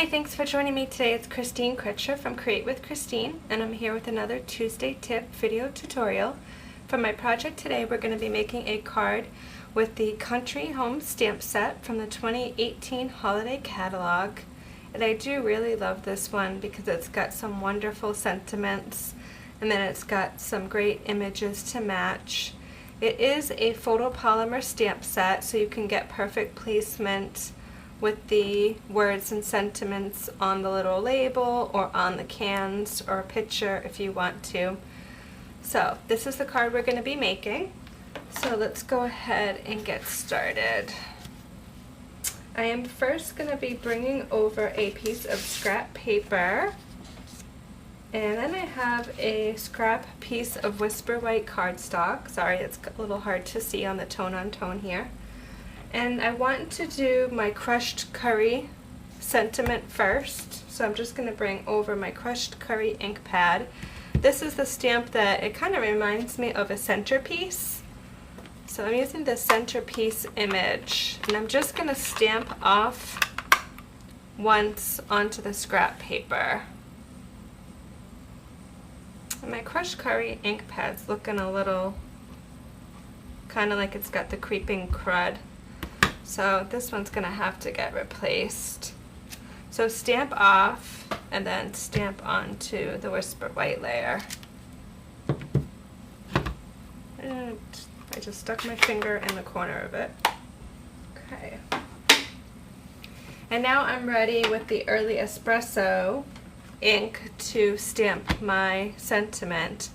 Hi, thanks for joining me today. It's Christine Kretcher from Create with Christine, and I'm here with another Tuesday tip video tutorial. For my project today, we're going to be making a card with the Country Home stamp set from the 2018 holiday catalog. And I do really love this one because it's got some wonderful sentiments, and then it's got some great images to match. It is a photopolymer stamp set, so you can get perfect placement with the words and sentiments on the little label or on the cans or a picture if you want to. So this is the card we're going to be making. So let's go ahead and get started. I am first going to be bringing over a piece of scrap paper, and then I have a scrap piece of Whisper White cardstock. Sorry, it's a little hard to see on the tone-on-tone here. And I want to do my crushed curry sentiment first, so I'm just going to bring over my crushed curry ink pad. This is the stamp that it kind of reminds me of a centerpiece. So I'm using the centerpiece image, and I'm just going to stamp off once onto the scrap paper. And my crushed curry ink pad's looking a little kind of like it's got the creeping crud. So this one's going to have to get replaced. So stamp off and then stamp onto the Whisper White layer. And I just stuck my finger in the corner of it. Okay. And now I'm ready with the Early Espresso ink to stamp my sentiment.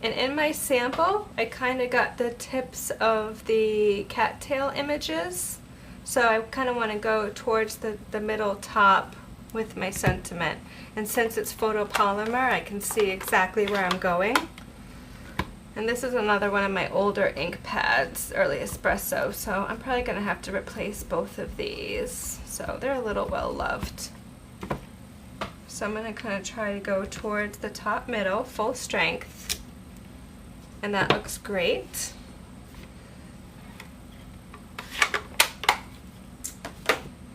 And in my sample, I kind of got the tips of the cattail images. So I kind of want to go towards the middle top with my sentiment. And since it's photopolymer, I can see exactly where I'm going. And this is another one of my older ink pads, Early Espresso, so I'm probably going to have to replace both of these. So they're a little well loved. So I'm going to kind of try to go towards the top middle, full strength. And that looks great.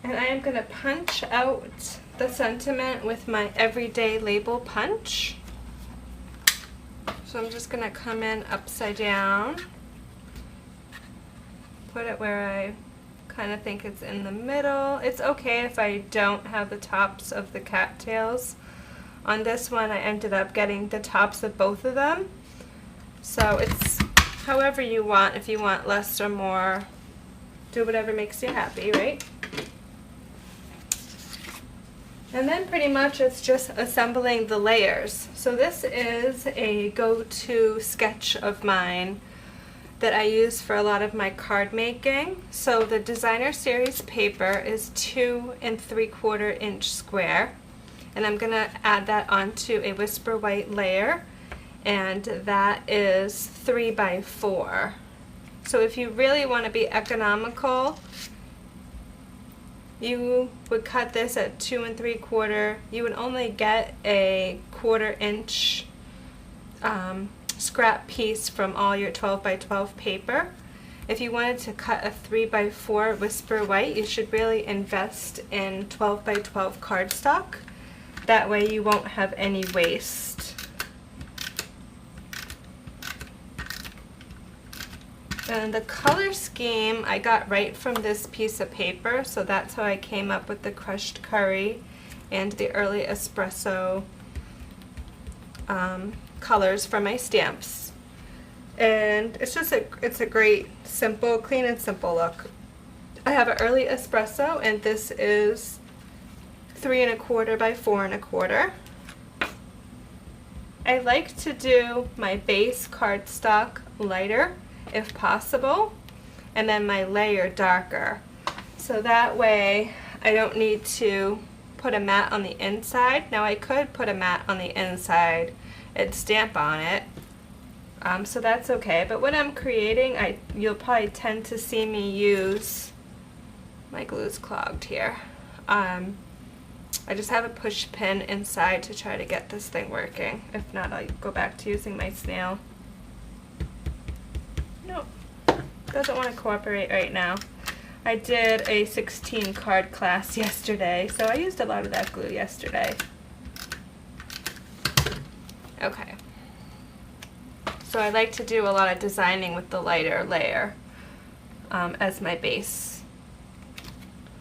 And I am going to punch out the sentiment with my everyday label punch. So I'm just going to come in upside down, put it where I kind of think it's in the middle. It's okay if I don't have the tops of the cattails. On this one I ended up getting the tops of both of them. So it's however you want. If you want less or more, do whatever makes you happy, right? And then pretty much it's just assembling the layers. So this is a go-to sketch of mine that I use for a lot of my card making. So the designer series paper is 2 3/4 inch square, and I'm gonna add that onto a Whisper White layer, and that is 3 by 4. So if you really want to be economical, you would cut this at 2 3/4. You would only get a 1/4 inch scrap piece from all your 12 by 12 paper. If you wanted to cut a 3 by 4 Whisper White, you should really invest in 12 by 12 cardstock. That way you won't have any waste. And the color scheme I got right from this piece of paper, so that's how I came up with the crushed curry and the Early Espresso colors for my stamps. And it's just it's a great, simple, clean and simple look. I have an Early Espresso, and this is 3 1/4 by 4 1/4. I like to do my base cardstock lighter if possible, and then my layer darker. So that way I don't need to put a mat on the inside. Now I could put a mat on the inside and stamp on it, so that's okay. But when I'm creating, you'll probably tend to see me use, my glue's clogged here. I just have a push pin inside to try to get this thing working. If not, I'll go back to using my snail. Nope, doesn't want to cooperate right now. I did a 16 card class yesterday, so I used a lot of that glue yesterday. Okay. So I like to do a lot of designing with the lighter layer as my base.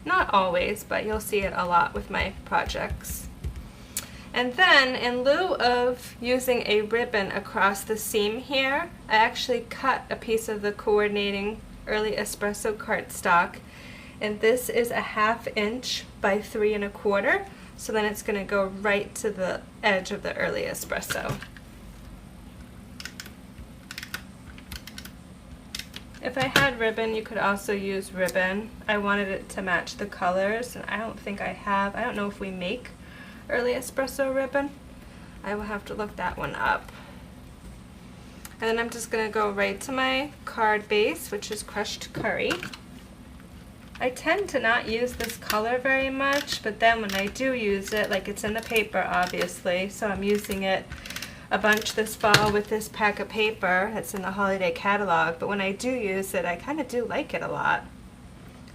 Not always, but you'll see it a lot with my projects. And then, in lieu of using a ribbon across the seam here, I actually cut a piece of the coordinating Early Espresso cardstock, and this is a 1/2 inch by 3 1/4, so then it's going to go right to the edge of the Early Espresso. If I had ribbon, you could also use ribbon. I wanted it to match the colors, and I don't think I have. I don't know if we make Early Espresso ribbon. I will have to look that one up. And then I'm just going to go right to my card base, which is crushed curry. I tend to not use this color very much, but then when I do use it, like it's in the paper obviously, so I'm using it a bunch this fall with this pack of paper that's in the holiday catalog, but when I do use it, I kind of do like it a lot.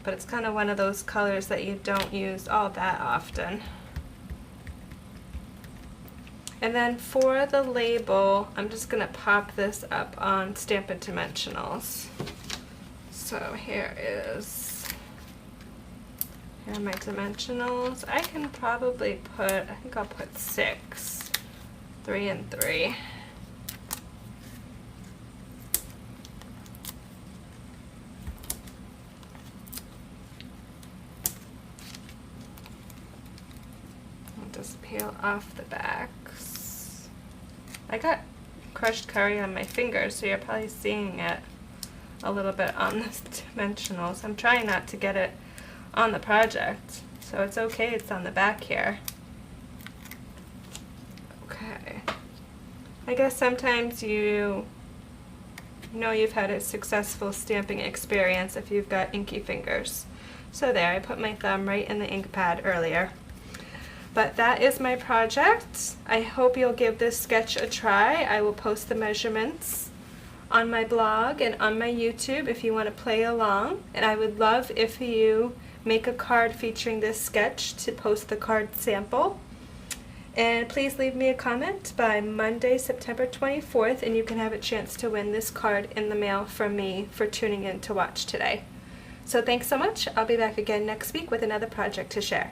But it's kind of one of those colors that you don't use all that often. And then for the label, I'm just going to pop this up on Stampin' Dimensionals. So here are my dimensionals. I can probably put, I think I'll put 6, 3 and 3. I'll just peel off the backs. I got crushed curry on my fingers, so you're probably seeing it a little bit on the dimensionals. I'm trying not to get it on the project, so it's okay, it's on the back here. Okay. I guess sometimes you know you've had a successful stamping experience if you've got inky fingers. So there, I put my thumb right in the ink pad earlier. But that is my project. I hope you'll give this sketch a try. I will post the measurements on my blog and on my YouTube if you want to play along. And I would love if you make a card featuring this sketch to post the card sample. And please leave me a comment by Monday, September 24th, and you can have a chance to win this card in the mail from me for tuning in to watch today. So thanks so much. I'll be back again next week with another project to share.